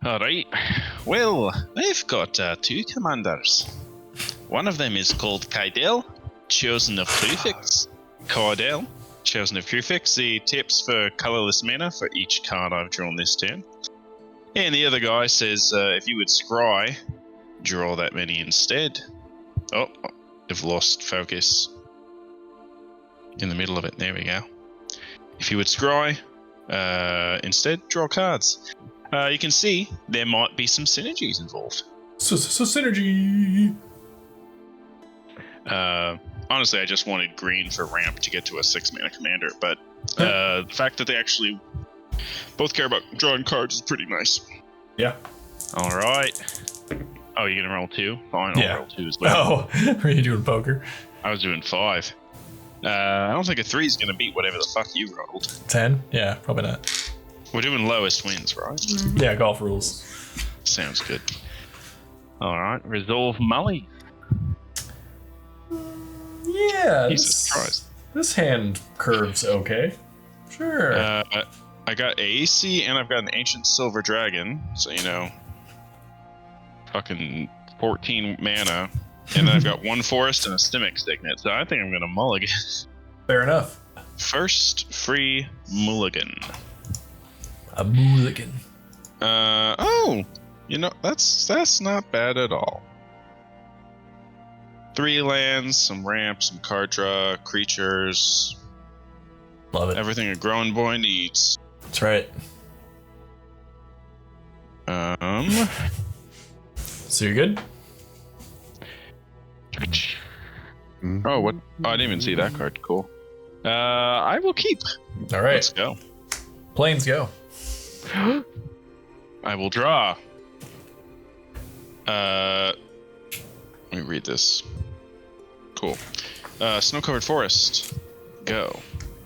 Alright. Well, I've got two commanders. One of them is called Kaidel, chosen of prefix. Cordell, chosen of prefix. He taps for colorless mana for each card I've drawn this turn. And the other guy says, if you would scry, draw that many instead. Oh, I've lost focus. In the middle of it, there we go. If you would scry, instead, draw cards. You can see there might be some synergies involved. So synergy! Honestly, I just wanted green for ramp to get to a 6-mana commander, but the fact that they actually both care about drawing cards is pretty nice. Yeah. Alright. Oh, you're gonna roll 2? Fine, I'll roll 2 as well. Oh, are you doing poker? I was doing 5. I don't think a 3 is gonna beat whatever the fuck you rolled. 10? Yeah, probably not. We're doing lowest wins, right? Yeah, golf rules. Sounds good. Alright, resolve Mully. Yeah, Jesus Christ. This hand curves okay. Sure. I got AC and I've got an Ancient Silver Dragon, so fucking 14 mana. And then I've got 1 Forest and a Simic Signet, so I think I'm gonna mulligan. Fair enough. First free mulligan. A mulligan. That's not bad at all. 3 lands, some ramps, some card draw, creatures. Love it. Everything a growing boy needs. That's right. So you're good? Oh, what? Oh, I didn't even see that card. Cool. I will keep. All right. Let's go. Planes go. I will draw. Let me read this. Cool. Snow-covered forest. Go.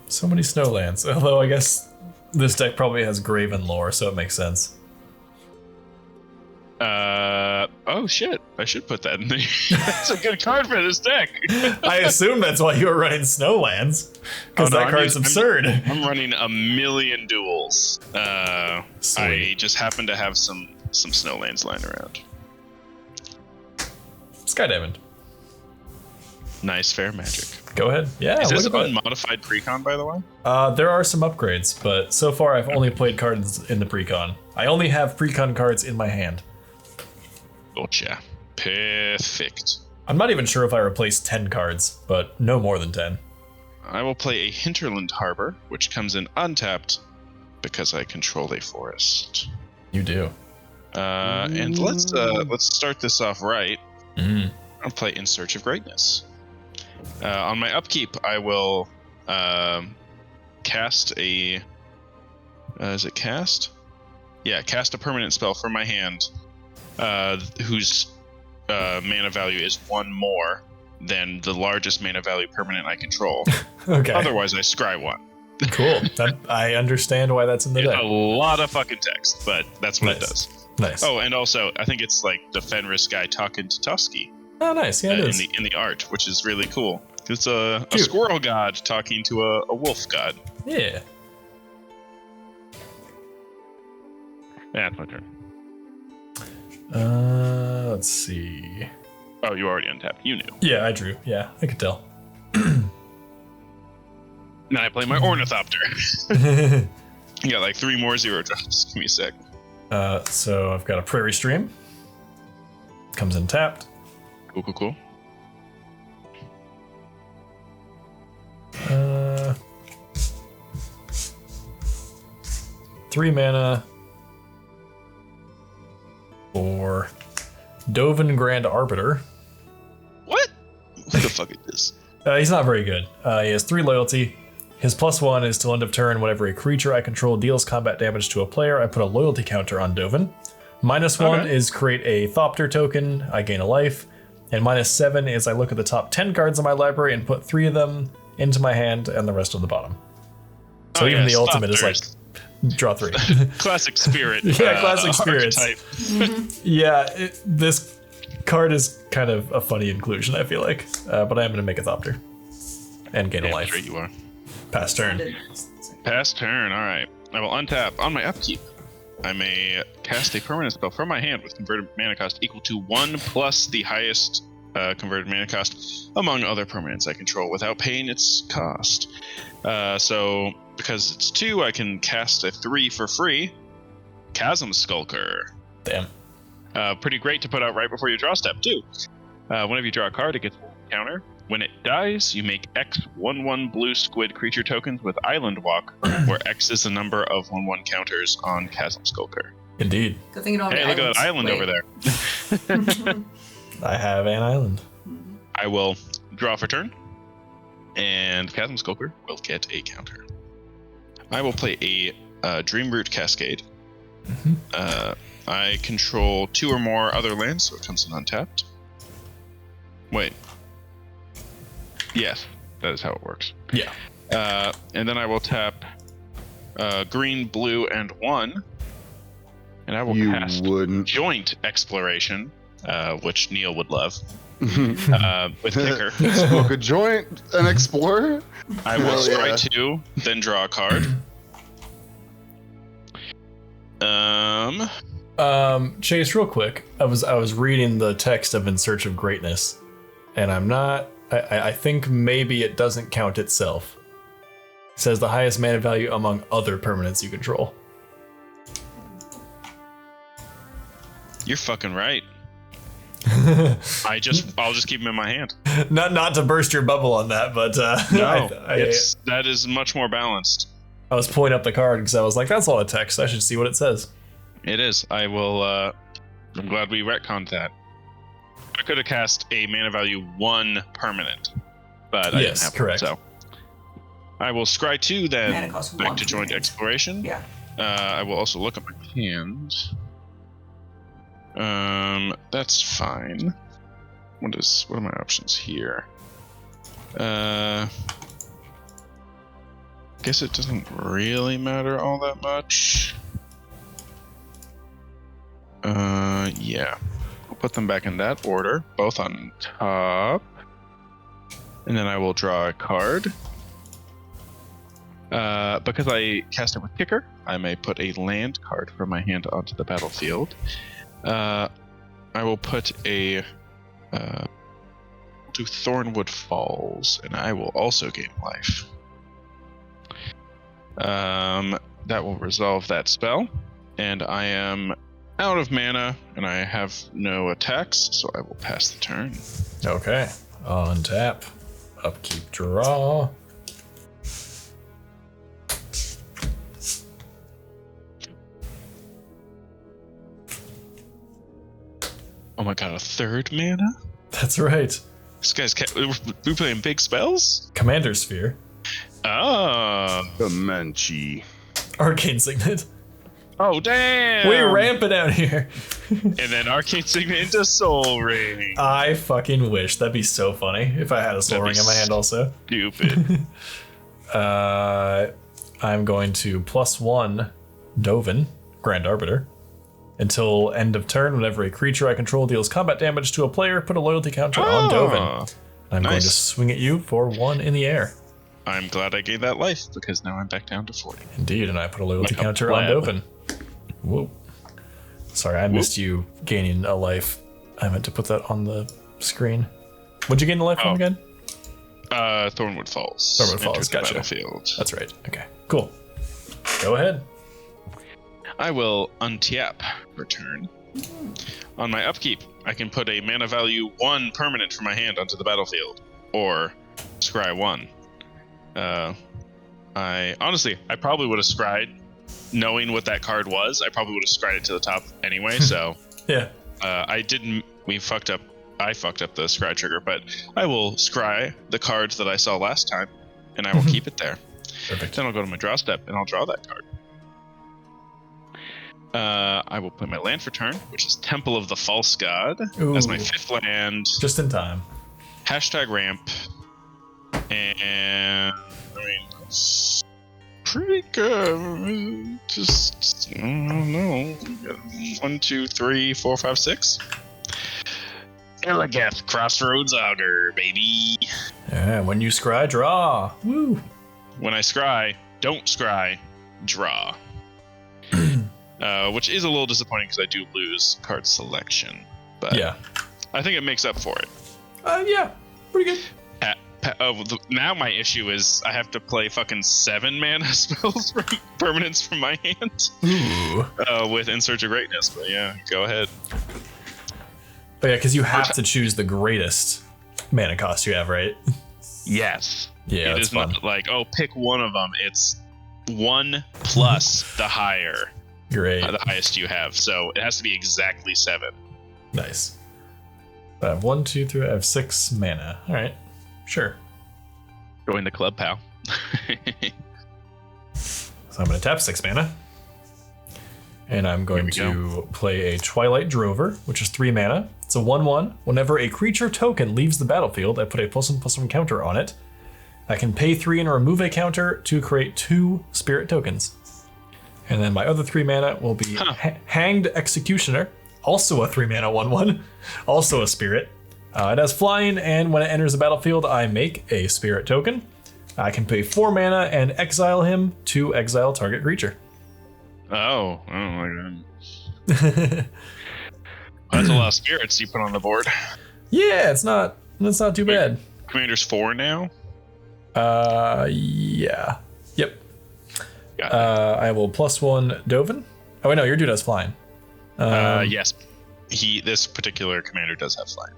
So many snowlands. Although I guess this deck probably has Graven lore, so it makes sense. Oh shit. I should put that in the... That's a good card for this deck. I assume that's why you were running snowlands. Because that card's absurd. I'm running a million duels. I just happen to have some snowlands lying around. Skydiving. Nice, fair magic. Go ahead. Yeah. Is this unmodified precon, by the way? There are some upgrades, but so far I've only played cards in the precon. I only have precon cards in my hand. Gotcha. Perfect. I'm not even sure if I replaced 10 cards, but no more than 10. I will play a Hinterland Harbor, which comes in untapped because I control a forest. You do. And let's start this off right. I'll play In Search of Greatness. On my upkeep, I will cast a... is it cast? Yeah, cast a permanent spell from my hand, whose mana value is 1 more than the largest mana value permanent I control. Okay. Otherwise, I scry 1. Cool. I understand why that's in the deck. A lot of fucking text, but that's what it does. Nice. Oh, and also, I think it's like the Fenris guy talking to Tusky. Oh, nice. Yeah, it is. In the art, which is really cool. It's a squirrel god talking to a wolf god. Yeah. Yeah, it's my turn. Let's see. Oh, you already untapped. You knew. Yeah, I drew. Yeah, I could tell. Now I play my Ornithopter. You got like 3 more 0 drops. Give me a sec. So I've got a Prairie Stream. Comes in tapped. Cool. 3 mana for Dovin Grand Arbiter. What? Who the fuck is this? He's not very good. He has 3 loyalty. His +1 is till end of turn. Whenever a creature I control deals combat damage to a player, I put a loyalty counter on Dovin. -1 is create a Thopter token. I gain a life. And -7 is I look at the top 10 cards in my library and put 3 of them into my hand and the rest on the bottom. So even the ultimate is like draw 3. Classic spirit. Yeah, classic spirits. Yeah, this card is kind of a funny inclusion, I feel like. But I am going to make a Thopter and gain a life. Straight you are. Pass turn. Pass turn, alright. I will untap on my upkeep. I may cast a permanent spell from my hand with converted mana cost equal to 1 plus the highest converted mana cost among other permanents I control without paying its cost. So because it's 2, I can cast a 3 for free. Chasm Skulker. Damn. Pretty great to put out right before your draw step, too. Whenever you draw a card, it gets a counter. When it dies, you make X 1/1 blue squid creature tokens with Island Walk, where X is the number of 1/1 counters on Chasm Skulker. Indeed. Good thing you don't have Hey, look at that island over there. I have an island. I will draw for turn, and Chasm Skulker will get a counter. I will play a Dreamroot Cascade. I control 2 or more other lands, so it comes in untapped. Wait. Yes, that is how it works. Yeah. And then I will tap green, blue, and 1. And I will cast Joint Exploration, which Neil would love, with Kicker. Smoke a joint and explore? I will scry 2, then draw a card. Chase, real quick. I was reading the text of In Search of Greatness, and I think maybe it doesn't count itself. It says the highest mana value among other permanents you control. You're fucking right. I'll just keep them in my hand. Not to burst your bubble on that, but no, that is much more balanced. I was pulling up the card because I was like, that's a lot of text. I should see what it says. It is. I will. I'm glad we retconned that. I could have cast a mana value 1 permanent, but I didn't have correct. One, so I will scry 2 then Mana cost back 1 to Joint Exploration. Yeah. I will also look at my hand. That's fine. What are my options here? Guess it doesn't really matter all that much. Yeah. I'll put them back in that order, both on top. And then I will draw a card. Because I cast it with Kicker, I may put a land card from my hand onto the battlefield. I will put a do Thornwood Falls, and I will also gain life. That will resolve that spell, and I am out of mana, and I have no attacks, so I will pass the turn. Okay. Untap. Upkeep, draw. Oh my god, a 3rd mana? That's right. This guy's we playing big spells? Commander Sphere. Oh. Comanche. Arcane Signet. Oh, damn! We're ramping out here. And then Arcane Signet into Soul Ring. I fucking wish. That'd be so funny if I had a Soul Ring in my hand also. Stupid. I'm going to +1 Dovin, Grand Arbiter. Until end of turn, whenever a creature I control deals combat damage to a player, put a loyalty counter on Dovin. I'm going to swing at you for 1 in the air. I'm glad I gave that life, because now I'm back down to 40. Indeed, and I put a loyalty counter on Dovin. Whoa. Sorry, I missed you gaining a life. I meant to put that on the screen. What'd you gain the life from again? Thornwood Falls. Thornwood Falls, gotcha. Battlefield. That's right. Okay, cool. Go ahead. I will untap for turn. On my upkeep, I can put a mana value 1 permanent from my hand onto the battlefield, or scry 1. I probably would have scried, knowing what that card was. I probably would have scried it to the top anyway. So yeah, I didn't. I fucked up the scry trigger, but I will scry the cards that I saw last time, and I will keep it there. Perfect. Then I'll go to my draw step and I'll draw that card. I will play my land for turn, which is Temple of the False God. Ooh. As my 5th land. Just in time. #ramp. And I mean, it's pretty good. Just I don't know. 1, 2, 3, 4, 5, 6. Eligeth Crossroads Augur, baby. Yeah, when you scry, draw. Woo. When I scry, don't scry, draw. which is a little disappointing because I do lose card selection. But Yeah. I think it makes up for it. Yeah. Pretty good. Now my issue is I have to play fucking 7 mana spells from permanents from my hand. Ooh. With In Search of Greatness. But yeah, go ahead. But yeah, because you have to choose the greatest mana cost you have, right? Yes. Yeah, it that's is fun. not like, oh, pick one of them. It's 1 plus the higher, Great. the highest you have. So it has to be exactly 7. Nice. I have 1, 2, 3. I have 6 mana. All right. Sure. Join the club, pal. So I'm going to tap 6 mana. And I'm going to play a Twilight Drover, which is 3 mana. It's a 1/1. Whenever a creature token leaves the battlefield, I put a +1/+1 counter on it. I can pay 3 and remove a counter to create 2 spirit tokens. And then my other 3 mana will be Hanged Executioner, also a 3 mana 1/1, also a spirit. It has flying, and when it enters the battlefield, I make a spirit token. I can pay 4 mana and exile him to exile target creature. Oh my god. That's a lot of spirits you put on the board. Yeah, it's not too bad. Commander's 4 now? Yeah. Yep. Got it. I will +1 Dovin. Oh wait, no, your dude has flying. Yes. This particular commander does have flying.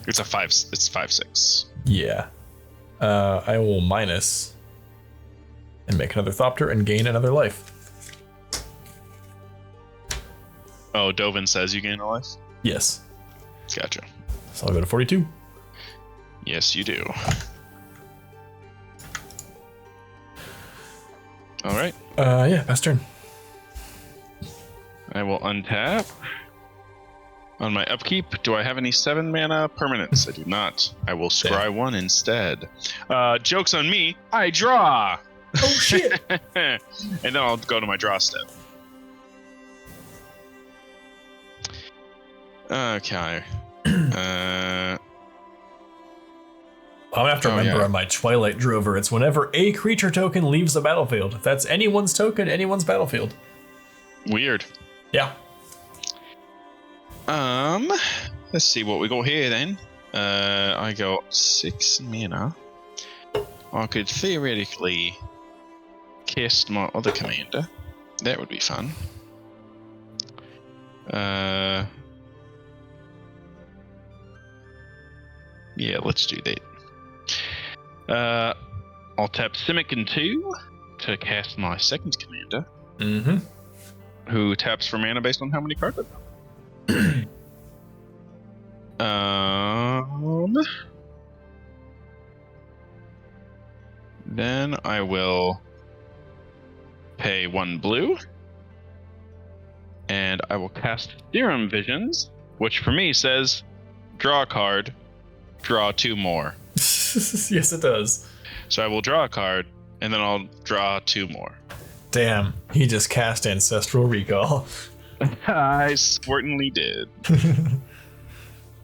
It's 5/6. Yeah. I will minus and make another Thopter and gain another life. Oh, Dovin says you gain a life? Yes. Gotcha. So I'll go to 42. Yes, you do. Alright. Yeah, pass turn. I will untap. On my upkeep, do I have any 7 mana permanents? I do not. I will scry 1 instead. Joke's on me. I draw! Oh, shit. And then I'll go to my draw step. Okay. I'm gonna have to remember on my Twilight Drover, it's whenever a creature token leaves the battlefield. If that's anyone's token, anyone's battlefield. Weird. Yeah. Let's see what we got here then. I got 6 mana. I could theoretically cast my other commander. That would be fun. Yeah, let's do that. I'll tap Simic 2 to cast my second commander. Mm-hmm. Who taps for mana based on how many cards I've got. Then I will pay 1 blue. And I will cast Serum Visions, which for me says draw a card, draw 2 more. Yes, it does. So I will draw a card, and then I'll draw 2 more. Damn, he just cast Ancestral Recall. I certainly did.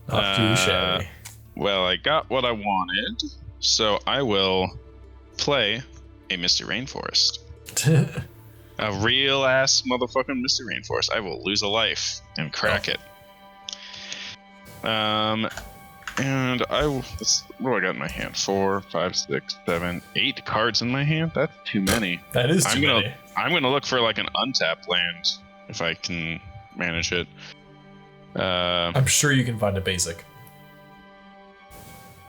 Not too shabby. Well, I got what I wanted, so I will play a Misty Rainforest. A real ass motherfucking Misty Rainforest. I will lose a life and crack it. And I will. What do I got in my hand? 4, 5, 6, 7, 8 cards in my hand. That's too many. That is too many. I'm gonna look for like an untapped land if I can manage it. I'm sure you can find a basic.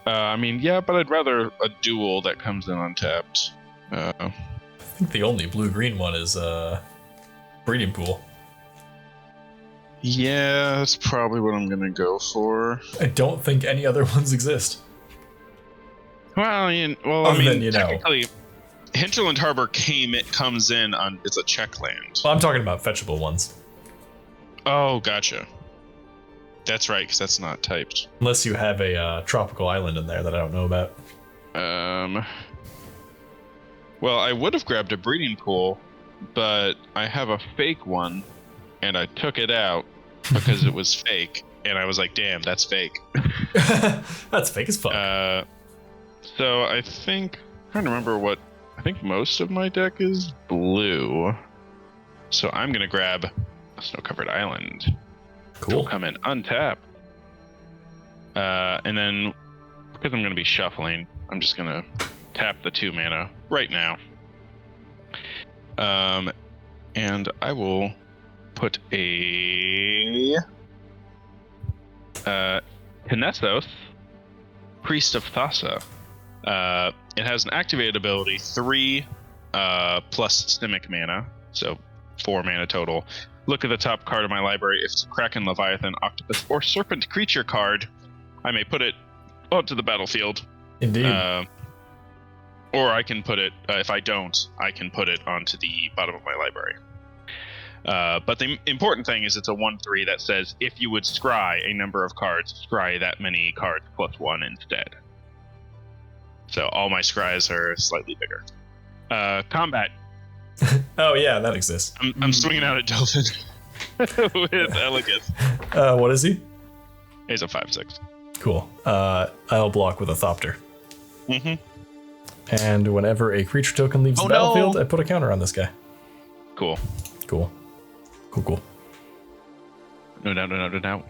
I mean, yeah, but I'd rather a duel that comes in untapped. I think the only blue-green one is Breeding Pool. Yeah, that's probably what I'm gonna go for. I don't think any other ones exist. Well, I mean, than, technically, Hinterland Harbor comes in on it's a check land. Well, I'm talking about fetchable ones. Oh, gotcha. That's right, because that's not typed. Unless you have a tropical island in there that I don't know about. Well, I would have grabbed a breeding pool, but I have a fake one, and I took it out because it was fake, and I was like, damn, that's fake. That's fake as fuck. So I think, I'm trying to remember I think most of my deck is blue. So I'm going to grab a snow-covered island. Cool. It'll come in untap. And then, because I'm going to be shuffling, I'm just going to tap the 2 mana right now. And I will put a Kinesos, Priest of Thassa. It has an activated ability, 3 plus Simic mana, so 4 mana total. Look at the top card of my library. If it's a Kraken, Leviathan, Octopus, or Serpent creature card, I may put it onto the battlefield. Indeed. Or I can put it, if I don't, I can put it onto the bottom of my library. But the important thing is it's a 1/3 that says if you would scry a number of cards, scry that many cards plus 1 instead. So all my scries are slightly bigger. Combat. Oh yeah, that exists. I'm swinging out at Delphin with Eligeth. What is he? He's a 5/6. Cool. I'll block with a Thopter. Mm-hmm. And whenever a creature token leaves the battlefield, I put a counter on this guy. Cool. Cool. No doubt.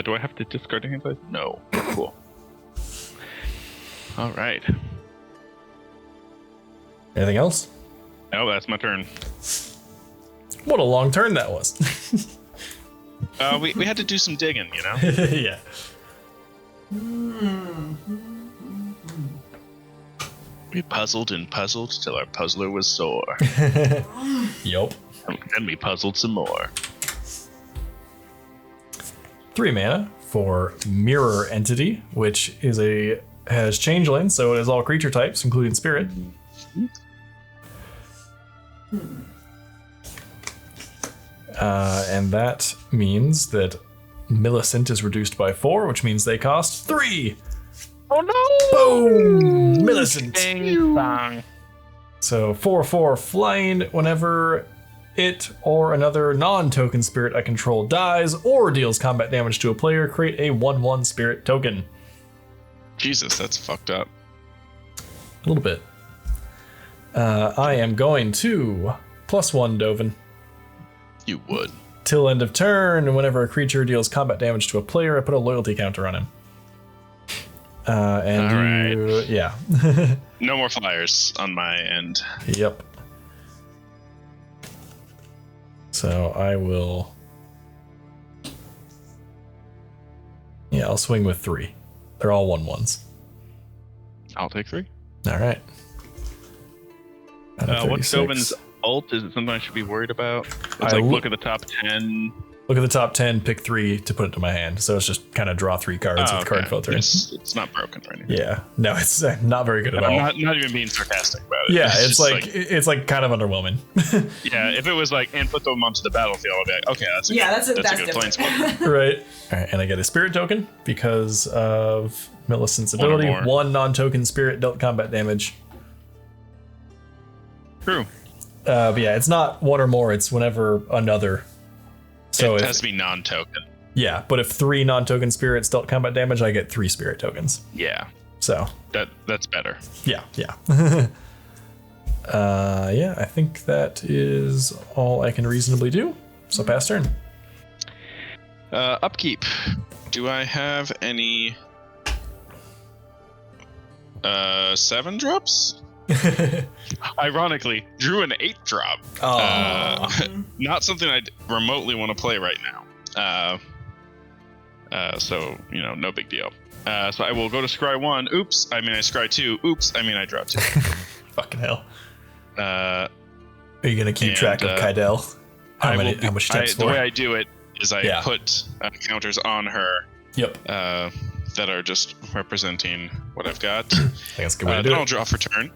Do I have to discard a hand size? No. Cool. All right. Anything else? Oh, that's my turn. What a long turn that was. We had to do some digging, you know? Yeah. We puzzled and puzzled till our puzzler was sore. Yup. And we puzzled some more. 3 mana for Mirror Entity, which has changeling, so it has all creature types, including spirit. And that means that Millicent is reduced by 4, which means they cost 3. Oh no! Boom! Millicent. Ding dong. So 4/4 flying whenever it or another non-token spirit I control dies or deals combat damage to a player, create a 1/1 spirit token. Jesus, that's fucked up. A little bit. I am going to +1 Dovin. You would. Till end of turn, whenever a creature deals combat damage to a player, I put a loyalty counter on him. Yeah. No more flyers on my end. Yep. So I will. Yeah, I'll swing with 3. They're all 1/1s. I'll take 3. All right. What's Dovin's ult? Is it something I should be worried about? It's look at the top 10. Look at the top 10, pick 3 to put it to my hand. So it's just kind of draw 3 cards with card filtering. It's not broken or anything. Yeah. No, it's not very good at all. I'm not even being sarcastic about it. Yeah, it's like kind of underwhelming. Yeah, if it was like, and put them onto the battlefield, I'd be like, okay, that's a good plain spot. Right. All right, and I get a spirit token because of Millicent's ability. 1 non-token spirit dealt combat damage. True. But yeah, it's not 1 or more, it's whenever another. So it has to be non-token. Yeah, but if 3 non-token spirits dealt combat damage, I get 3 spirit tokens. Yeah. So that's better. Yeah. Yeah, I think that is all I can reasonably do. So pass turn. Upkeep. Do I have any 7 drops? Ironically, drew an 8 drop. Not something I remotely want to play right now. So, no big deal. So I will go to scry 1. Oops. I scry 2. Oops. I draw 2. Fucking hell. Are you going to keep track of Kaidel? How much steps for? The way I do it is I put counters on her. Yep. That are just representing what I've got. I think that's a good way to do it. Then I'll draw for turn.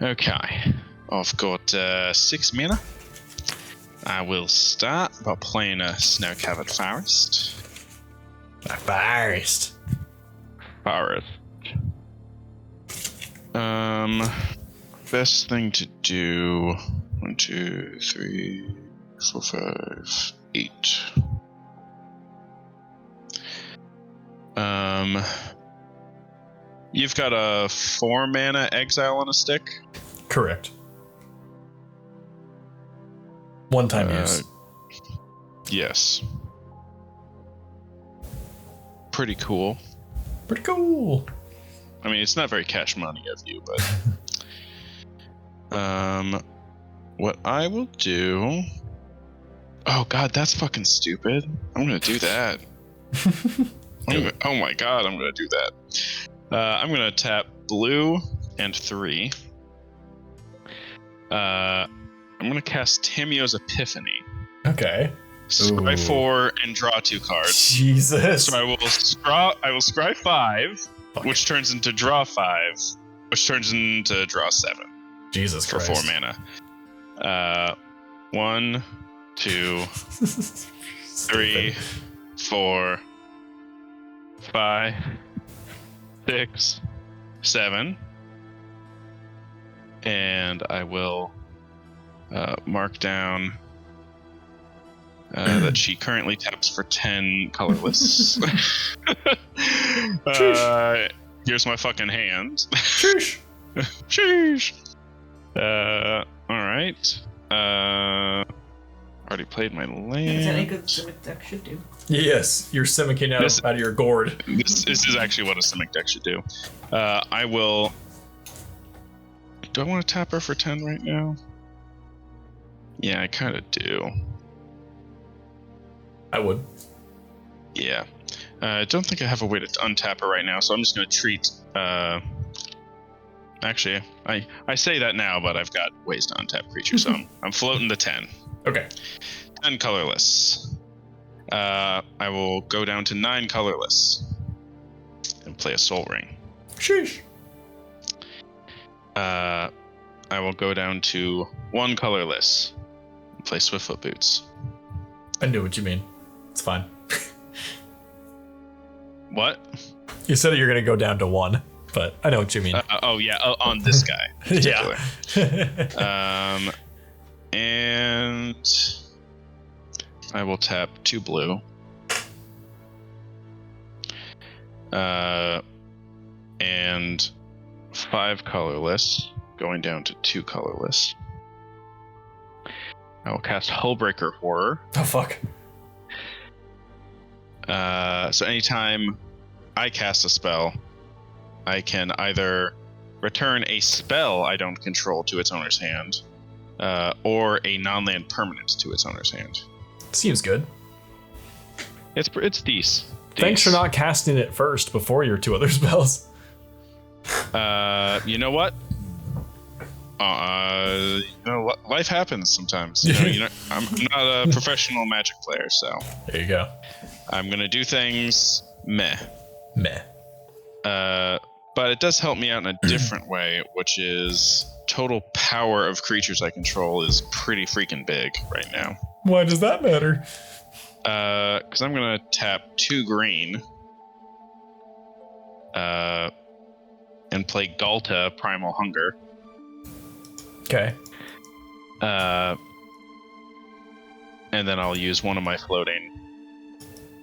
Okay. I've got 6 mana. I will start by playing a snow-covered forest. Forest. Best thing to do. 1, 2, 3, 4, 5, 8. You've got a 4 mana exile on a stick. Correct. One-time use. Yes. Pretty cool. Pretty cool. I mean, it's not very cash money of you, but what I will do. Oh god, that's fucking stupid. I'm gonna do that. Oh my god, I'm gonna do that. I'm gonna tap blue and 3. I'm gonna cast Tamio's Epiphany. Okay. Scry 4 and draw 2 cards. Jesus. So I will scry 5, which turns into draw 5, which turns into draw 7. Jesus for Christ. 4 mana. 1, 2, 3, 4, 5, 6, 7. And I will mark down that she currently taps for 10 colorless. Here's my fucking hand. Sheesh. Sheesh. Alright. Already played my land. Is that a good Simic deck should do? Yes, you're Simicking out of your gourd. This is actually what a Simic deck should do. I will... Do I want to tap her for 10 right now? Yeah, I kind of do. I would. Yeah. I don't think I have a way to untap her right now, so I'm just going to treat... Actually, I say that now, but I've got ways to untap creatures, so I'm floating the 10. Okay. 10 colorless. I will go down to 9 colorless and play a Soul Ring. Sheesh. I will go down to 1 colorless and play Swiftfoot Boots. I knew what you mean. It's fine. What? You said you're going to go down to 1, but I know what you mean. Oh yeah, on this guy. Yeah. And I will tap 2 blue. And 5 colorless, going down to 2 colorless. I will cast Hullbreaker Horror. Oh, fuck. So anytime I cast a spell, I can either return a spell I don't control to its owner's hand, or a non-land permanent to its owner's hand. Seems good. It's decent. Thanks for not casting it first before your 2 other spells. You know what? Life happens sometimes. I'm not a professional Magic player, so There you go. I'm gonna do things meh. Meh. But it does help me out in a different way, which is total power of creatures I control is pretty freaking big right now. Why does that matter? Because I'm gonna tap 2 green, and play Galta Primal Hunger. Okay. And then I'll use one of my floating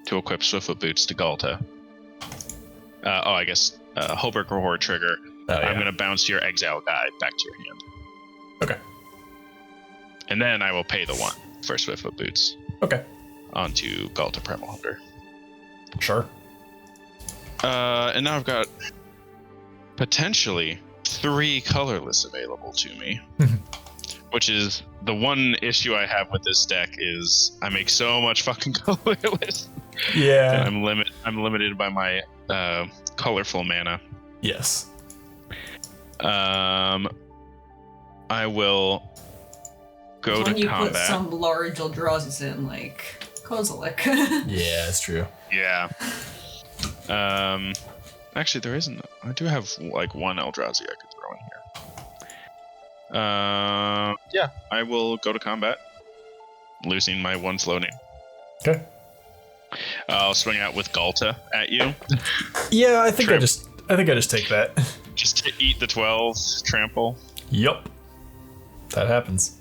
to equip Swiftfoot Boots to Galta. I guess Hullbreaker Horror trigger. Oh, yeah. I'm gonna bounce your exile guy back to your hand. Okay. And then I will pay the 1 for Swiftfoot Boots Okay. onto Galta Primal Hunger. Sure. And now I've got potentially 3 colorless available to me. Which is the one issue I have with this deck is I make so much fucking colorless. Yeah. And I'm limited by my colorful mana. Yes. I will go When to you combat. put some large Eldrazi's in, like Kozilek. Yeah, that's true. Yeah. Actually, there isn't. I do have like 1 Eldrazi I could throw in here. Yeah, I will go to combat, losing my 1 floating. Okay. I'll swing out with Galta at you. Yeah, I think Trip. I just take that. Just to eat the 12, trample. Yup. That happens.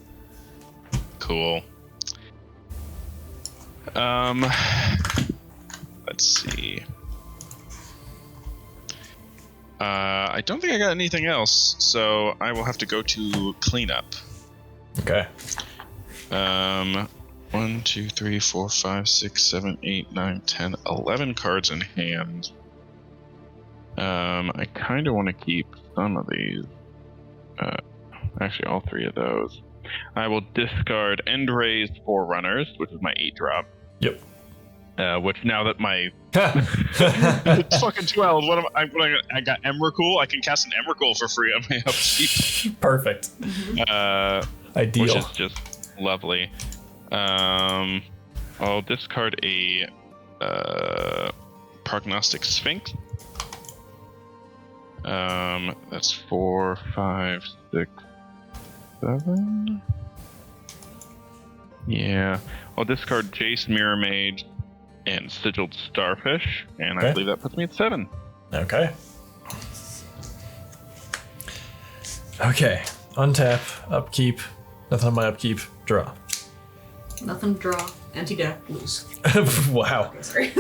Cool. Let's see. I don't think I got anything else, so I will have to go to cleanup. Okay. 1, 2, 3, 4, 5, 6, 7, 8, 9, 10, 11 cards in hand. I kind of want to keep some of these. Actually, all 3 of those. I will discard Endray's Forerunners, which is my 8-drop. Yep. Which now that my it's fucking 12, I got Emrakul. I can cast an Emrakul for free on my upkeep. Perfect. Ideal. Which is just lovely. I'll discard a Prognostic Sphinx. That's 4, 5, 6, 7. Yeah. I'll discard Jace, Mirror Mage, and Sigiled Starfish, and I believe that puts me at 7. Okay. Okay. Untap, upkeep, nothing on my upkeep, draw. Nothing to draw. Anti-deck, lose. Wow. Okay, sorry.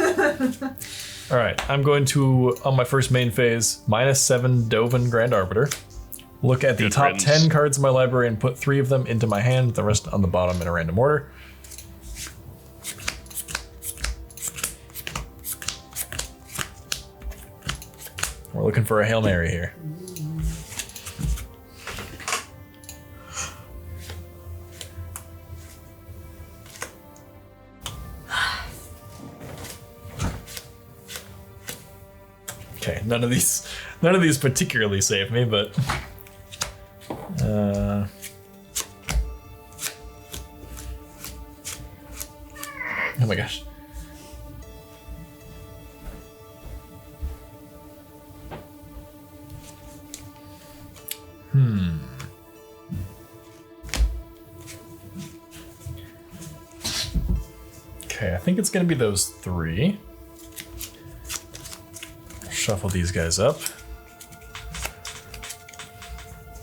Alright, I'm going to, on my first main phase, -7 Dovin Grand Arbiter. Look at the Good top riddance. 10 cards in my library and put 3 of them into my hand, the rest on the bottom in a random order. We're looking for a Hail Mary here. Okay, none of these particularly save me, but oh my gosh. Okay, I think it's gonna be those 3. Shuffle these guys up.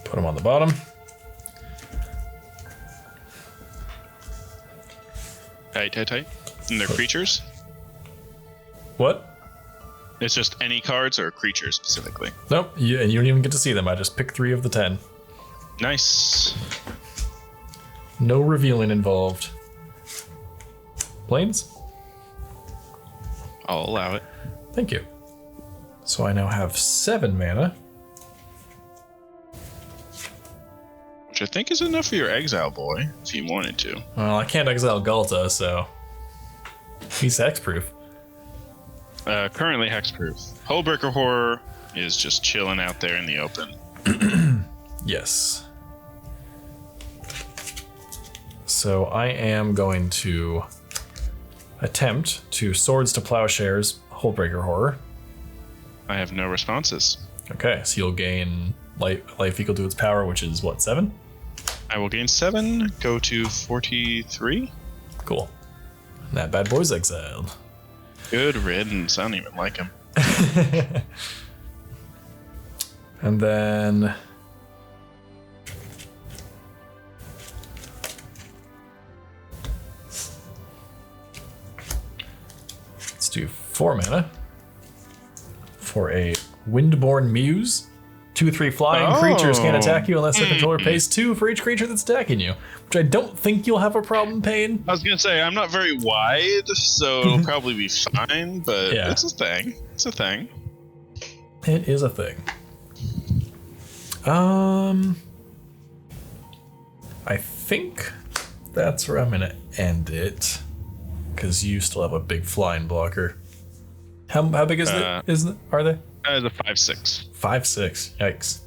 Put them on the bottom. Tight. And they're creatures? What? It's just any cards or creatures specifically? Nope, and you don't even get to see them. I just picked 3 of the 10. Nice. No revealing involved. Planes? I'll allow it. Thank you. So I now have 7 mana. Which I think is enough for your exile boy, if you wanted to. Well, I can't exile Galta, so he's hexproof. Currently hexproof. Hullbreaker Horror is just chilling out there in the open. Yes. So I am going to attempt to Swords to Plowshares, Hullbreaker Horror. I have no responses. Okay, so you'll gain life equal to its power, which is what, 7? I will gain 7, go to 43. Cool. And that bad boy's exiled. Good riddance. I don't even like him. And then let's do 4 mana for a Windborn Muse. 2/3 flying creatures can't attack you unless the controller pays 2 for each creature that's attacking you, which I don't think you'll have a problem paying. I was gonna say, I'm not very wide, so it'll probably be fine, but Yeah. it's a thing. It's a thing. It is a thing. I think that's where I'm gonna end it, because you still have a big flying blocker. How big is it? Are they? That is a 5/6. 5/6. Yikes.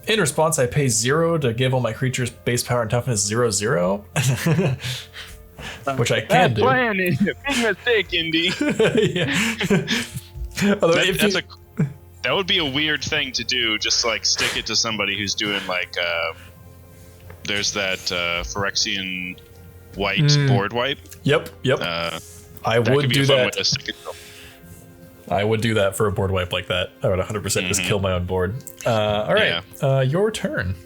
In response, I pay 0 to give all my creatures base power and toughness 0/0, which I can do. Plan is a big mistake, Indy. Although That would be a weird thing to do. Just like stick it to somebody who's doing like. There's that Phyrexian white board wipe. Yep. I That would could be do a fun way that. to stick it to. I would do that for a board wipe like that. I would 100% just kill my own board. All right, your turn.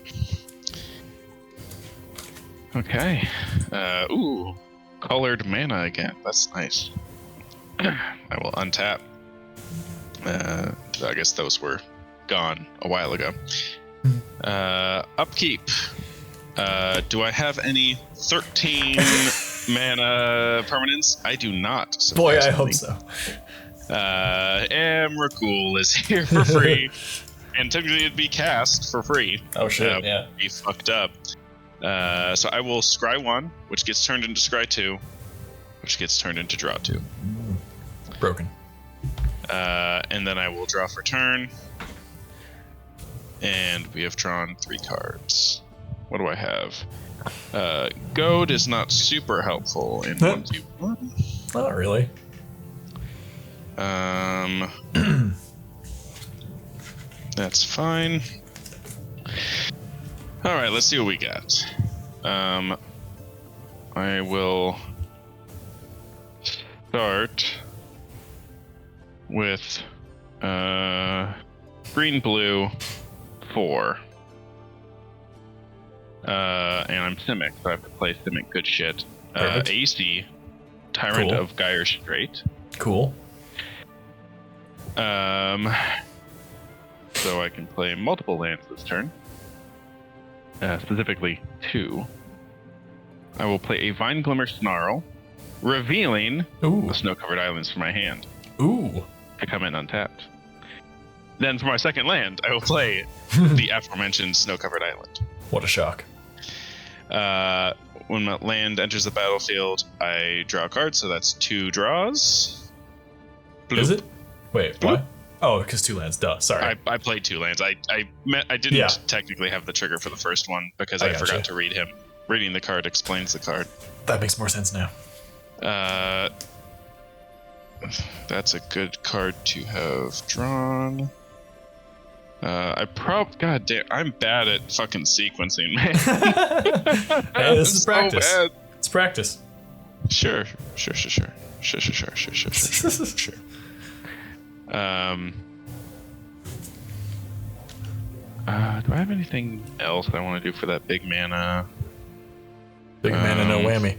Okay. Ooh, colored mana again. That's nice. I will untap. I guess those were gone a while ago. Upkeep. Do I have any 13 mana permanents? I do not. Boy, I hope so. Emrakul is here for free. And technically it'd be cast for free. Oh shit, yeah. Be fucked up. So I will scry 1, which gets turned into scry 2, which gets turned into draw 2. Broken. And then I will draw for turn. And we have drawn 3 cards. What do I have? Goad is not super helpful in 1v1. Not really. That's fine. Alright, let's see what we got. I will start with green, blue, 4. And I'm Simic, so I have to play Simic good shit. AC, Tyrant of Gyre Strait. Cool. So I can play multiple lands this turn. Specifically 2. I will play a Vine Glimmer Snarl, revealing the Snow-Covered Islands from my hand. Ooh. To come in untapped. Then for my second land, I will play the aforementioned Snow-Covered Island. What a shock. When my land enters the battlefield, I draw a card, so that's 2 draws. Bloop. Is it? Wait, what? Oh, because 2 lands, duh, sorry. I played 2 lands. I didn't technically have the trigger for the first one because I forgot to read him. Reading the card explains the card. That makes more sense now. That's a good card to have drawn. God damn, I'm bad at fucking sequencing, man. Hey, this is practice. So bad. It's practice. Sure. Do I have anything else I want to do for that big mana? Big mana, no whammy.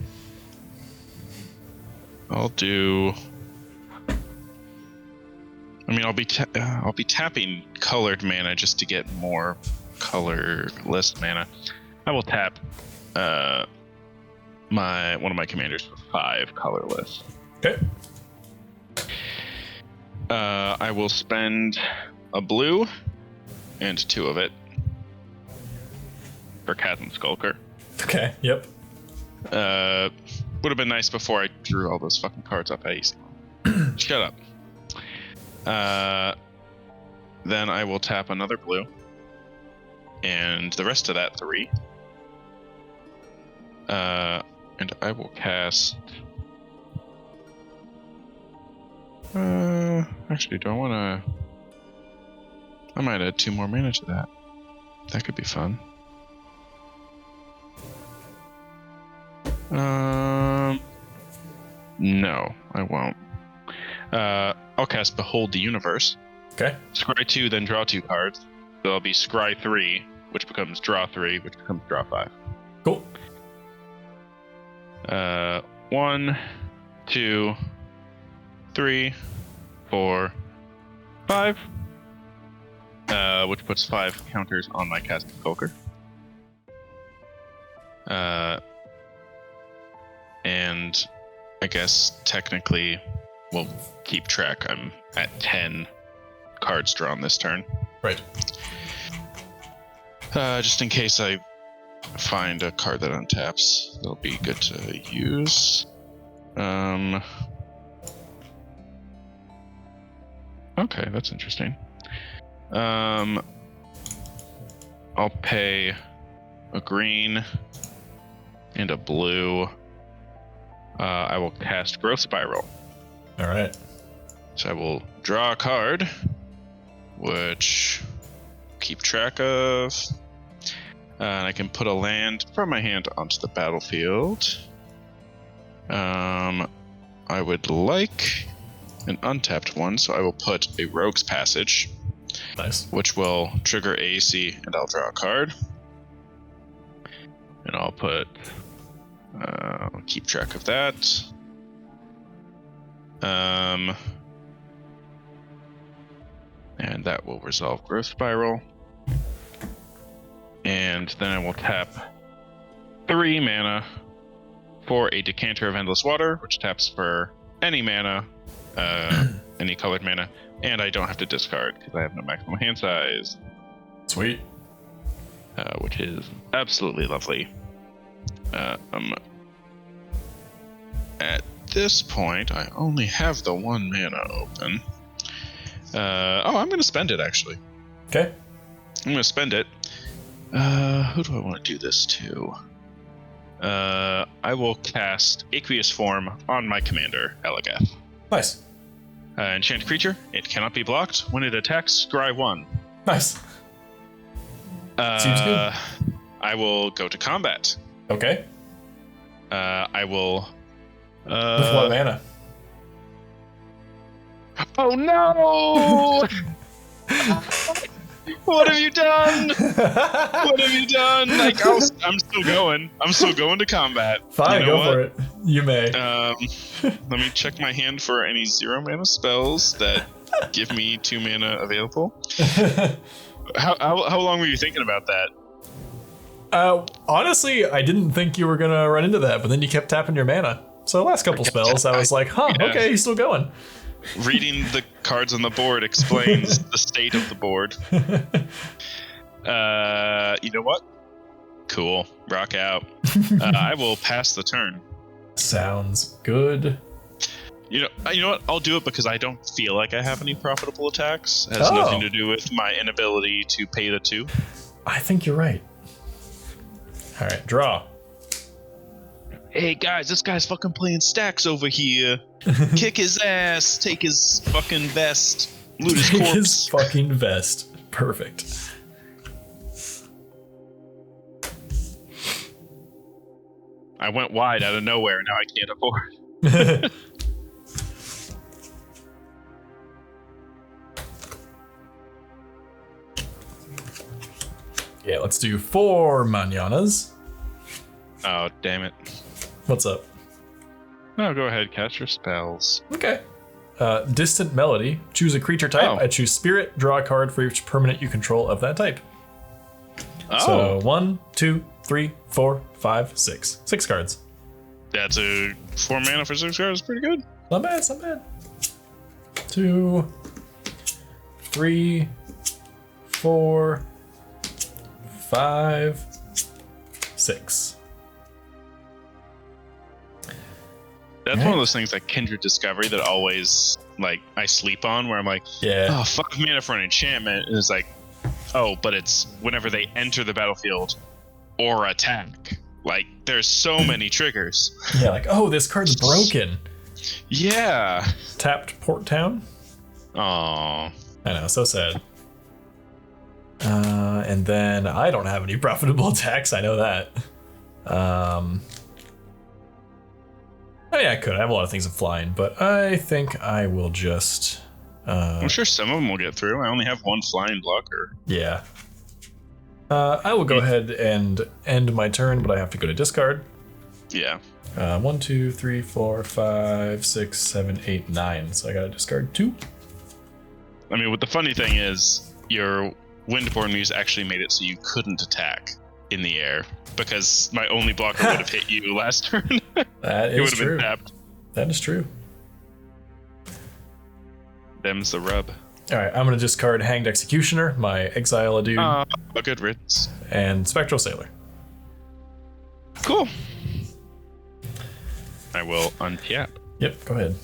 I'll do. I mean, I'll be tapping colored mana just to get more colorless mana. I will tap one of my commanders for 5 colorless. Okay. I will spend a blue and 2 of it for Chasm Skulker. Okay. Yep. Would have been nice before I drew all those fucking cards up at easy. Shut up. Then I will tap another blue, and the rest of that 3. And I will cast. Actually, do I want to? I might add 2 more mana to that. That could be fun. No, I won't. I'll cast Behold the Universe. Okay. Scry 2, then draw 2 cards. So it'll be Scry 3, which becomes Draw 3, which becomes Draw 5. Cool. 1, 2, 3, 4, 5. Which puts 5 counters on my Chasm Skulker. And I guess technically we'll keep track. I'm at 10 cards drawn this turn. Right. Just in case I find a card that untaps, it'll be good to use. Okay, that's interesting. I'll pay a green and a blue. I will cast Growth Spiral. All right. So I will draw a card, which keep track of. And I can put a land from my hand onto the battlefield. I would like an untapped one, so I will put a Rogue's Passage. Nice. Which will trigger AC, and I'll draw a card. And I'll put... I'll keep track of that. And that will resolve Growth Spiral. And then I will tap 3 mana for a Decanter of Endless Water, which taps for any mana, any colored mana, and I don't have to discard because I have no maximum hand size. Sweet. Which is absolutely lovely. At this point, I only have the 1 mana open. I'm going to spend it, actually. Okay. I'm going to spend it. Who do I want to do this to? I will cast Aqueous Form on my commander, Eligeth. Nice. Enchant creature. It cannot be blocked. When it attacks, scry 1. Nice. Seems good. I will go to combat. Okay. I will... With what mana? Oh no! What have you done? What have you done? Like, I'm still going. I'm still going to combat. Fine, go for it. You may. Let me check my hand for any 0 mana spells that give me 2 mana available. How long were you thinking about that? Honestly, I didn't think you were gonna run into that, but then you kept tapping your mana. So the last couple spells, I was like, okay, he's still going. Reading the cards on the board explains the state of the board. You know what? Cool. Rock out. I will pass the turn. Sounds good. You know what? I'll do it because I don't feel like I have any profitable attacks. It has nothing to do with my inability to pay the 2. I think you're right. All right, draw. Hey guys, this guy's fucking playing stacks over here. Kick his ass, take his fucking vest, loot his corpse. His fucking vest. Perfect. I went wide out of nowhere, now I can't afford. Yeah, let's do 4 mananas. Oh, damn it. What's up? No, go ahead, cast your spells. Okay. Distant Melody. Choose a creature type. Oh. I choose Spirit. Draw a card for each permanent you control of that type. Oh. So 1, 2, 3, 4, 5, 6. 6 cards. That's a 4 mana for 6 cards. Pretty good. Not bad, it's not bad. 2, 3, 4, 5, 6. That's one of those things like Kindred Discovery that always, like, I sleep on, where I'm like, Yeah. oh, 5 mana for an enchantment. And it's like, oh, but it's whenever they enter the battlefield or attack. Like, there's so many triggers. Yeah, like, oh, this card's broken. Yeah. Tapped Port Town. Aww. I know, so sad. And then I don't have any profitable attacks, I know that. Oh yeah, I could. I have a lot of things in flying, but I think I will just... I'm sure some of them will get through. I only have 1 flying blocker. Yeah. I will go ahead and end my turn, but I have to go to discard. Yeah. 1, 2, 3, 4, 5, 6, 7, 8, 9. So I gotta discard 2. I mean, what the funny thing is, your Windborne Muse actually made it so you couldn't attack in the air, because my only blocker would have hit you last turn. That It would is have true. been tapped. That is true. Them's the rub. All right, I'm gonna discard Hanged Executioner, my Exile a dude, A good riddance. and Spectral Sailor. Cool. I will untap. Yep, go ahead.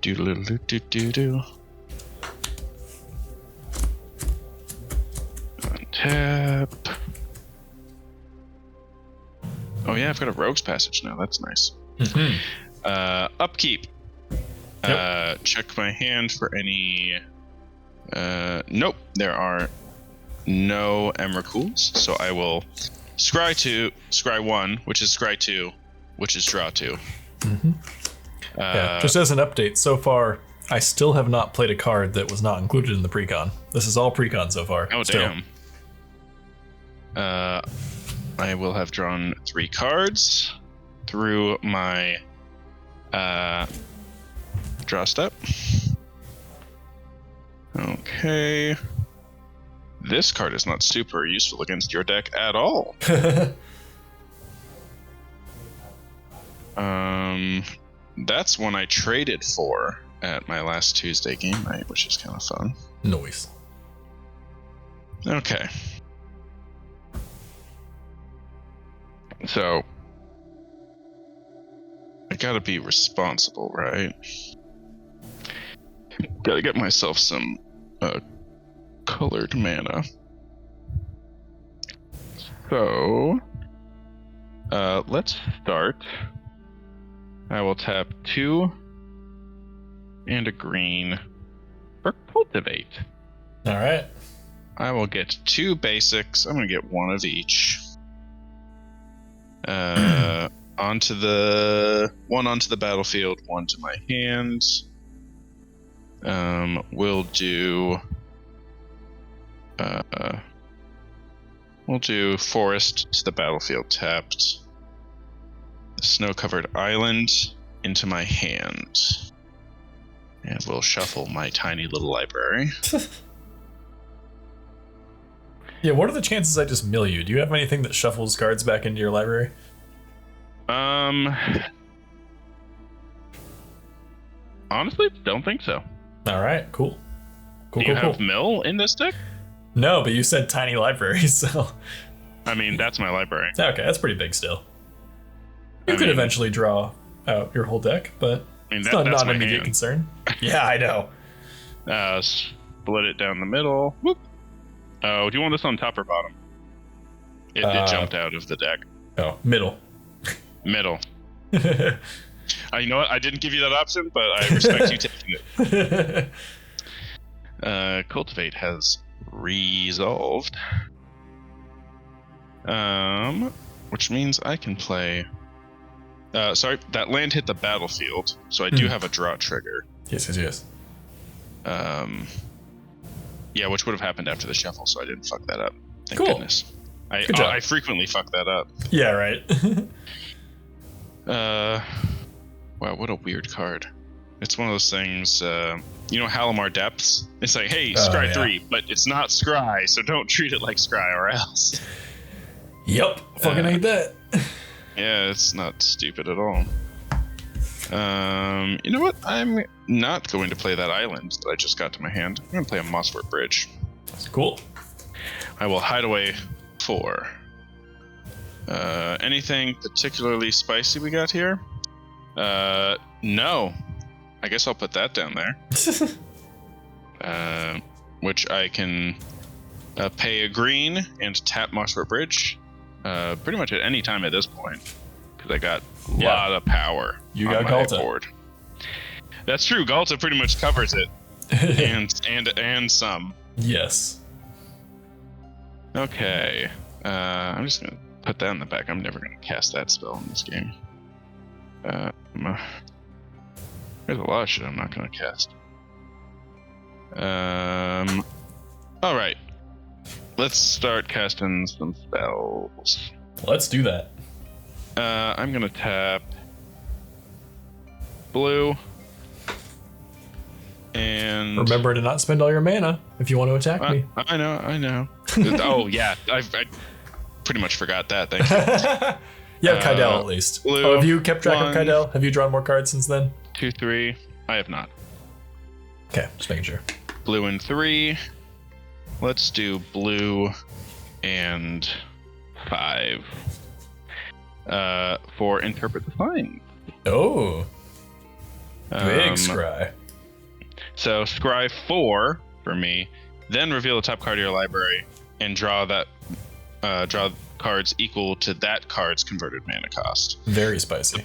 Do. Untap. Oh yeah, I've got a Rogue's Passage now. That's nice. Mm-hmm. Upkeep. Yep. Check my hand for any... Nope, there are no Emrakuls, so I will scry 1, which is scry 2, which is draw 2. Mm-hmm. Yeah, just as an update, so far, I still have not played a card that was not included in the precon. This is all precon so far. Oh, still. damn. I will have drawn 3 cards through my Draw step. Okay. This card is not super useful against your deck at all. That's one I traded for at my last Tuesday game night, which is kind of fun. Noise. Okay. So, I gotta be responsible, right? Gotta get myself some colored mana. So, let's start. I will tap 2 and a green for Cultivate. All right. I will get 2 basics. I'm gonna get 1 of each. Onto the battlefield, 1 to my hand. We'll do forest to the battlefield tapped. Snow-covered island into my hand. And we'll shuffle my tiny little library. Yeah, what are the chances I just mill you? Do you have anything that shuffles cards back into your library? Honestly, don't think so. All right, cool. Do you have mill in this deck? No, but you said tiny library, so... I mean, that's my library. Okay, that's pretty big still. You could eventually draw out your whole deck, but it's not an immediate concern. Yeah, I know. Split it down the middle. Whoop. Oh, do you want this on top or bottom? It jumped out of the deck. Oh, middle. Middle. You know what? I didn't give you that option, but I respect you taking it. Cultivate has resolved. Which means I can play... sorry, that land hit the battlefield, so I do have a draw trigger. Yes. Yeah, which would have happened after the shuffle, so I didn't fuck that up. Thank Cool. goodness. I frequently fuck that up. Yeah, right. Wow, what a weird card. It's one of those things, you know Halimar Depths? It's like, hey, Scry 3, but it's not Scry, so don't treat it like Scry or else. Yep, fucking hate that. Yeah, it's not stupid at all. You know what? I'm not going to play that island that I just got to my hand. I'm going to play a Mosswort Bridge. That's cool. I will hide away 4. Anything particularly spicy we got here? No. I guess I'll put that down there. Which I can pay a green and tap Mosswort Bridge pretty much at any time at this point. Because I got a lot of power you on got my Galta. board. That's true. Galta pretty much covers it. and some. Yes. Okay. I'm just going to put that in the back. I'm never going to cast that spell in this game. There's a lot of shit I'm not going to cast. Alright. Let's start casting some spells. Let's do that. I'm going to tap blue. And remember to not spend all your mana if you want to attack me. I know. Oh, yeah. I pretty much forgot that. Thank you. You have Kydel at least. Blue, have you kept track of Kydel? Have you drawn more cards since then? 2, 3. I have not. Okay, just making sure. Blue and 3. Let's do blue and 5. For Interpret the Signs. Oh. Big scry. So scry 4 for me, then reveal the top card of your library and draw cards equal to that card's converted mana cost. Very spicy.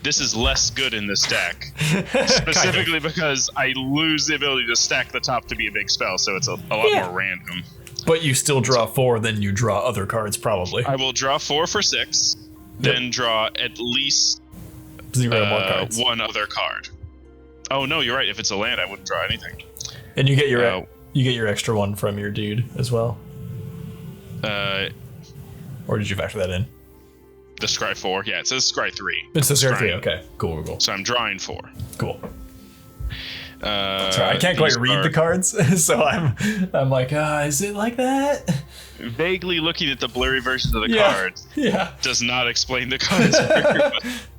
This is less good in this deck, specifically because I lose the ability to stack the top to be a big spell, so it's a lot more random. But you still draw 4, then you draw other cards probably. I will draw 4 for 6, then draw at least 0 more cards. 1 other card. Oh no, you're right. If it's a land, I wouldn't draw anything. And you get your extra 1 from your dude as well. Or did you factor that in? The scry 4, yeah, it says scry 3. It says scry 3. Okay, cool. So I'm drawing 4. Cool. Sorry, I can't quite read the cards, so I'm like, is it like that? Vaguely looking at the blurry versions of the cards. Yeah. Does not explain the cards very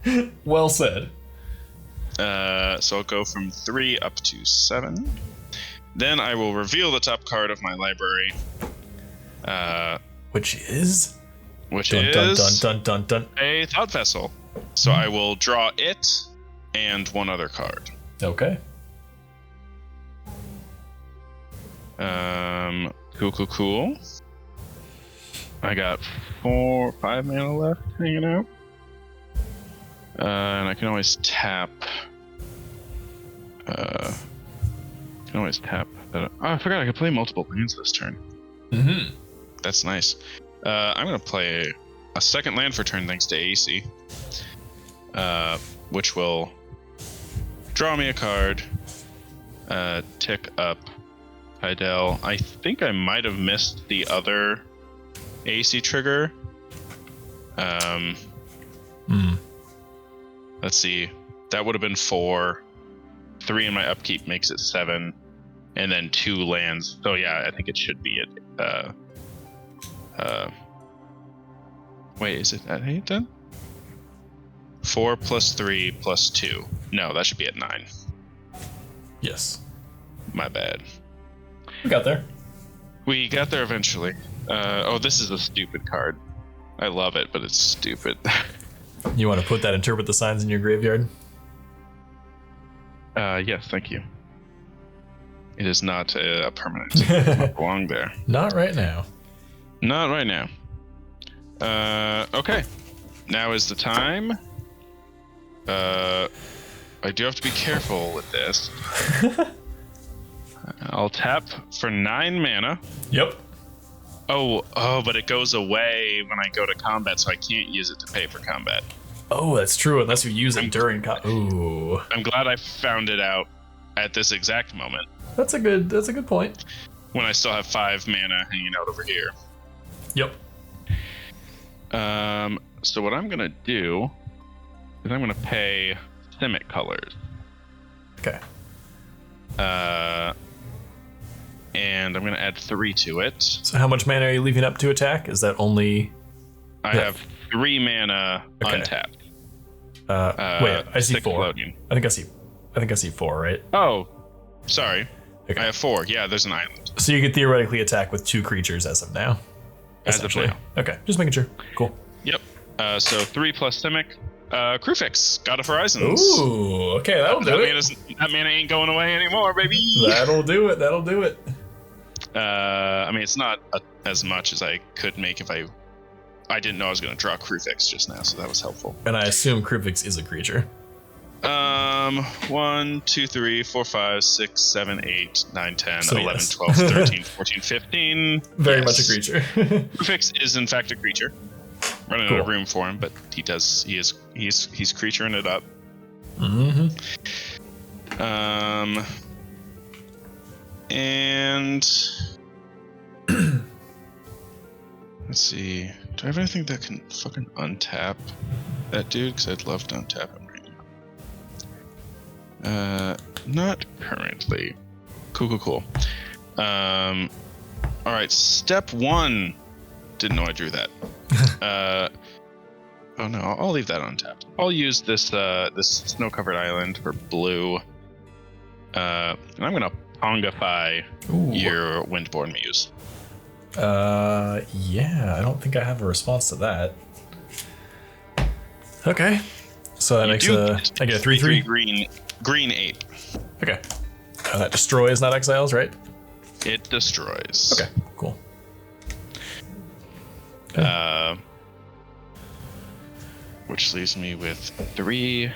well. Well said. So I'll go from 3 up to 7. Then I will reveal the top card of my library. Which is? Dun, a Thought Vessel. So I will draw it and one other card. Okay. Cool. I got 5 mana left hanging out. And I can always tap. I forgot I could play multiple lands this turn. Mm-hmm. That's nice. I'm gonna play a second land for turn thanks to AC. Which will draw me a card. Tick up Idel. I think I might have missed the other AC trigger. Let's see. That would have been 4. 3 in my upkeep makes it 7. And then 2 lands. So yeah, I think it should be at wait, is it at 8 then? 4 plus 3 plus 2. No, that should be at 9. Yes. My bad. We got there. We got there eventually. This is a stupid card. I love it, but it's stupid. You want to put that interpret the signs in your graveyard? Yes, thank you. It is not a permanent. It doesn't belong there. Not right now. Not right now. Okay. Now is the time. I do have to be careful with this. I'll tap for 9 mana. Yep. Oh, but it goes away when I go to combat, so I can't use it to pay for combat. Oh, that's true, unless you use it during Ooh. I'm glad I found it out at this exact moment. That's a good point. When I still have 5 mana hanging out over here. Yep. So what I'm gonna do is I'm gonna pay Simic colors. Okay. And I'm gonna add 3 to it. So how much mana are you leaving up to attack? Is that only? I have 3 mana untapped. Wait, I see 4. Floating. I think I see 4, right? Oh, sorry. Okay. I have 4. Yeah, there's an island. So you could theoretically attack with 2 creatures as of now. As of now. Okay, just making sure. Cool. Yep. So 3 plus Simic. Crewfix, God of Horizons. Ooh, okay, that'll do it. That mana ain't going away anymore, baby. That'll do it. I mean, it's not as much as I could make if I didn't know I was going to draw Crewfix just now, so that was helpful. And I assume Crewfix is a creature. 1, 2, 3, 4, 5, 6, 7, 8, 9, 10, So 11, yes. 12, 13, 14, 15. Very much a creature. Crewfix is in fact a creature. Running out of room for him, but he's creaturing it up. Mm-hmm. And let's see. Do I have anything that can fucking untap that dude? Because I'd love to untap him right now. Not currently. Cool. All right. Step 1. Didn't know I drew that. Oh no, I'll leave that untapped. I'll use this this snow-covered island for blue. And I'm gonna Pongify your Windborn Muse. Yeah, I don't think I have a response to that. Okay, so that makes I get a 3/3 green 8. Okay, that destroys, not exiles, right? It destroys. Okay, cool. Which leaves me with 3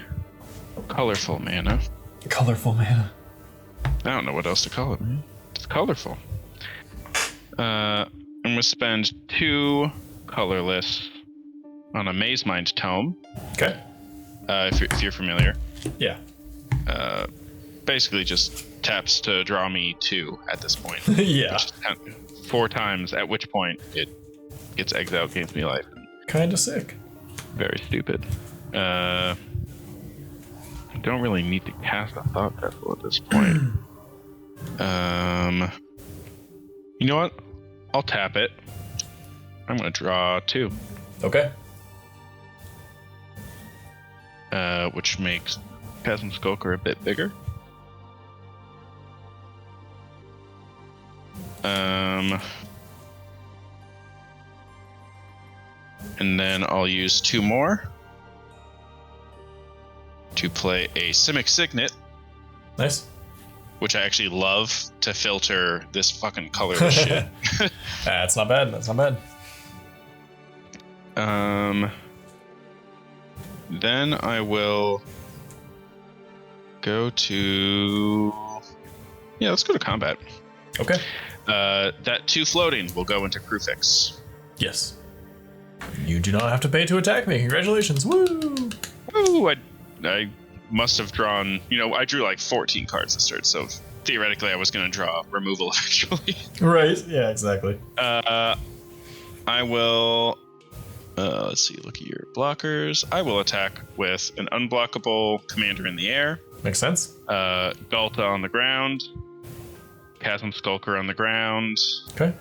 colorful mana. Colorful mana. I don't know what else to call it, man. It's colorful. I'm gonna spend 2 colorless on a Maze Mind Tome. Okay. If you're familiar. Yeah. Basically just taps to draw me 2 at this point. Yeah. 4 times, at which point it gets exiled, gains me life. Kinda sick. Very stupid. don't really need to cast a thought vessel at this point. You know what? I'll tap it. I'm gonna draw 2. Okay. Which makes Chasm Skulker a bit bigger. And then I'll use 2 more to play a Simic Signet. Nice. Which I actually love to filter this fucking colorless shit. That's not bad. That's not bad. Then I will go to... Yeah, let's go to combat. Okay. That 2 floating will go into Crewfix. Yes. You do not have to pay to attack me. Congratulations. Woo! Ooh, I must have drawn... You know, I drew like 14 cards this turn, so theoretically I was going to draw removal eventually. Right. Yeah, exactly. I will... let's see, look at your blockers. I will attack with an unblockable commander in the air. Makes sense. Galta on the ground. Chasm Skulker on the ground. Okay.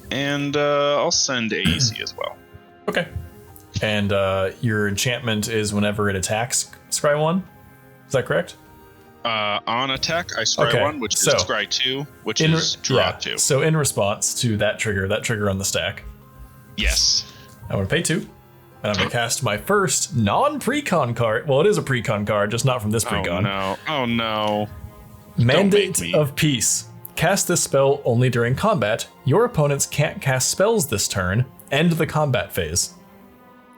And I'll send AEC as well. Okay. And your enchantment is whenever it attacks Scry 1? Is that correct? On attack, I Scry 1, which is Scry 2, which is draw 2. So in response to that trigger on the stack. Yes. I'm going to pay 2. And I'm going to cast my first non-precon card. Well, it is a precon card, just not from this precon. Oh, no. Oh, no. Mandate of Peace. Cast this spell only during combat. Your opponents can't cast spells this turn. End the combat phase.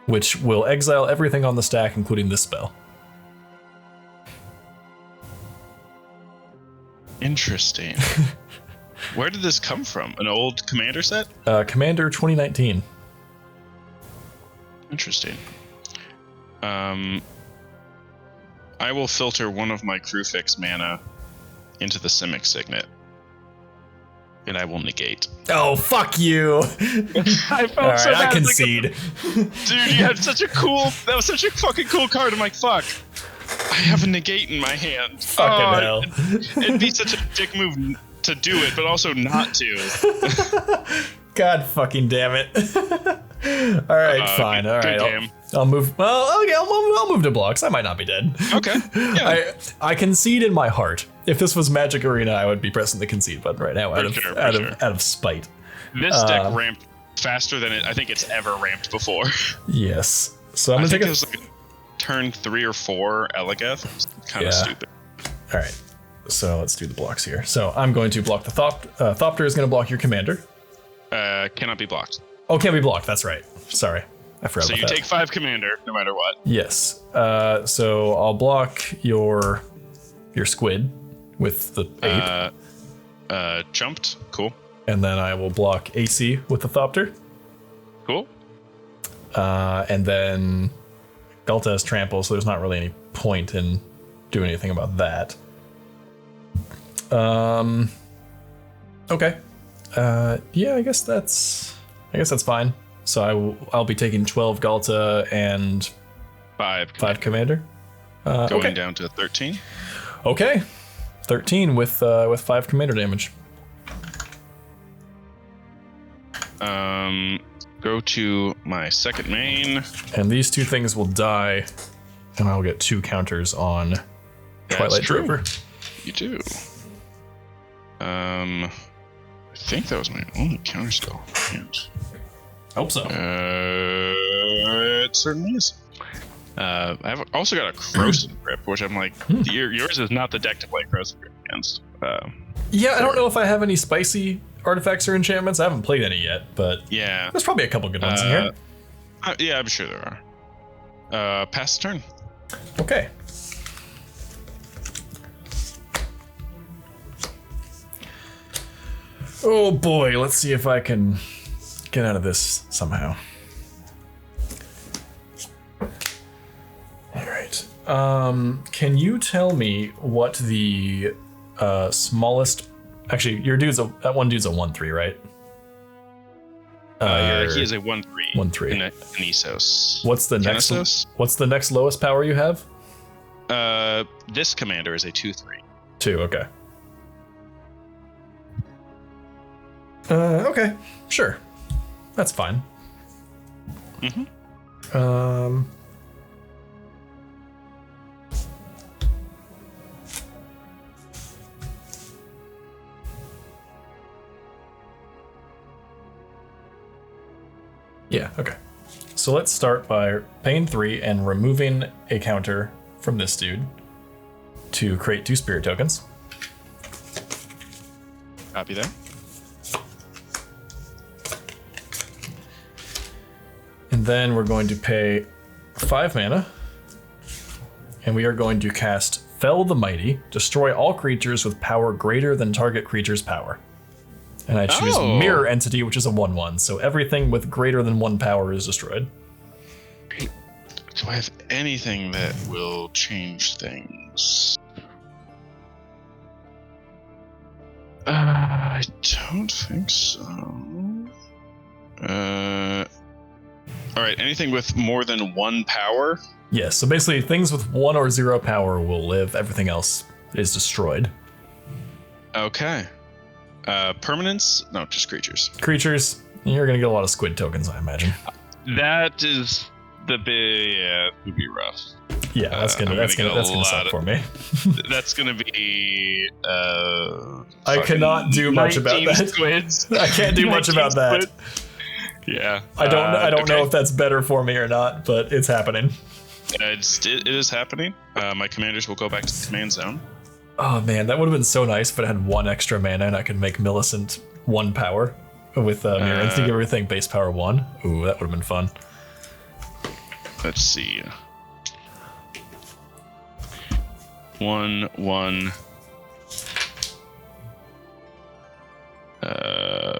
Which will exile everything on the stack, including this spell. Interesting. Where did this come from? An old Commander set? Commander 2019. Interesting. I will filter one of my Crewfix mana into the Simic Signet. And I will negate. Oh, fuck you! I felt All right, so bad. I concede. Dude, you had such a cool... That was such a fucking cool card. I'm like, fuck. I have a negate in my hand. Fucking hell. It'd be such a dick move to do it, but also not to. God fucking damn it. All right, fine. All right, game. I'll move. Well, okay, I'll move to blocks. I might not be dead. Okay. Yeah. I concede in my heart. If this was Magic Arena, I would be pressing the concede button right now out of spite. This deck ramped faster than I think it's ever ramped before. Yes. So I'm gonna take it was like turn 3 or 4 Eligeth. Kind of stupid. All right. So let's do the blocks here. So I'm going to block the Thopter is going to block your commander. Cannot be blocked. Oh, can't be blocked. That's right. Sorry. I forgot about that. So you take 5 commander no matter what. Yes. So I'll block your squid with the ape. Jumped. Cool. And then I will block AC with the Thopter. Cool. And then Galta has trample, so there's not really any point in doing anything about that. Okay. Yeah, I guess that's fine. So I'll be taking 12 Galta and 5 commander. Going down to 13. Okay. 13 with 5 commander damage. Go to my second main. And these 2 things will die, and I'll get 2 counters on Twilight Drover. You do. I think that was my only counter spell. Hope so. It certainly is. I've also got a Corrosive Grip, which I'm like, yours is not the deck to play Corrosive Grip against. Yeah, I don't know if I have any spicy artifacts or enchantments. I haven't played any yet, but yeah, there's probably a couple good ones in here. Yeah, I'm sure there are. Pass the turn. Okay. Oh boy, let's see if I can get out of this somehow. All right. Can you tell me what the smallest? Actually, that one dude's a 1/3, right? He is a 1/3. 1/3. In Kinesos. What's the next? Kinesos? What's the next lowest power you have? This commander is a 2/3. 2. Okay. Okay. Sure. That's fine. Yeah, okay. So let's start by paying 3 and removing a counter from this dude to create 2 spirit tokens. Copy that. And then we're going to pay 5 mana. And we are going to cast Fell the Mighty, destroy all creatures with power greater than target creature's power. And I choose Mirror Entity, which is a 1/1, so everything with greater than 1 power is destroyed. Do I have anything that will change things? I don't think so. Alright, anything with more than 1 power? Yes, so basically things with 1 or 0 power will live, everything else is destroyed. Okay. Permanents? No, just creatures. Creatures, you're gonna get a lot of squid tokens, I imagine. That is the big. Yeah, it would be rough. Yeah, that's gonna suck for me. That's gonna be. I cannot do much about that. Squids. I can't do much about that. Yeah, I don't know okay. if that's better for me or not, but it's happening. It is happening. My commanders will go back to the command zone. Oh man, that would have been so nice if it had 1 extra mana and I could make Millicent 1 power with Mirror Entity, give everything base power 1. Ooh, that would have been fun. Let's see. 1/1.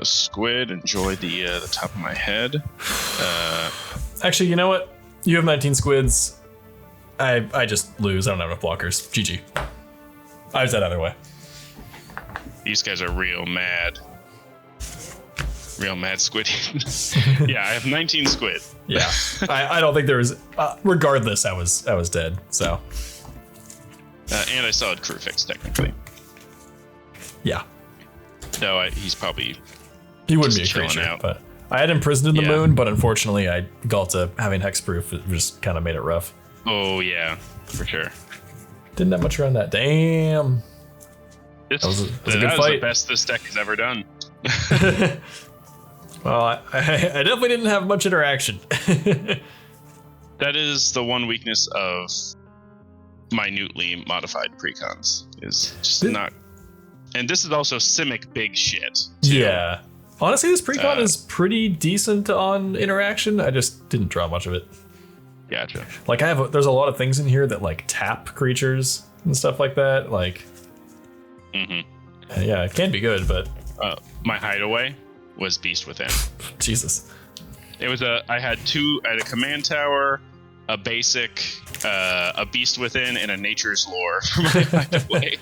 Squid, enjoy the top of my head. Actually, you know what? You have 19 squids. I just lose. I don't have enough blockers. GG. I was that other way. These guys are real mad. Real mad squid. Yeah, I have 19 squid. Yeah, I don't think there was. Regardless, I was dead. So. And I still had crew fix technically. Yeah. No, he's probably. He wouldn't be a chilling creature, out. but I had imprisoned in the Yeah. moon. But unfortunately, Galta having hexproof it just kind of made it rough. Oh yeah, for sure. Didn't have much around that. Damn. That was a good the fight. best this deck has ever done. Well, I definitely didn't have much interaction. That is the one weakness of minutely modified precons, is just not. And this is also Simic big shit. Too. Yeah. Honestly, this precon is pretty decent on interaction. I just didn't draw much of it. Gotcha. Like there's a lot of things in here that like tap creatures and stuff like that. Like, yeah, it can be good, but My hideaway was Beast Within. Jesus. It was I had a command tower, a basic, a Beast Within, and a Nature's Lore for my hideaway.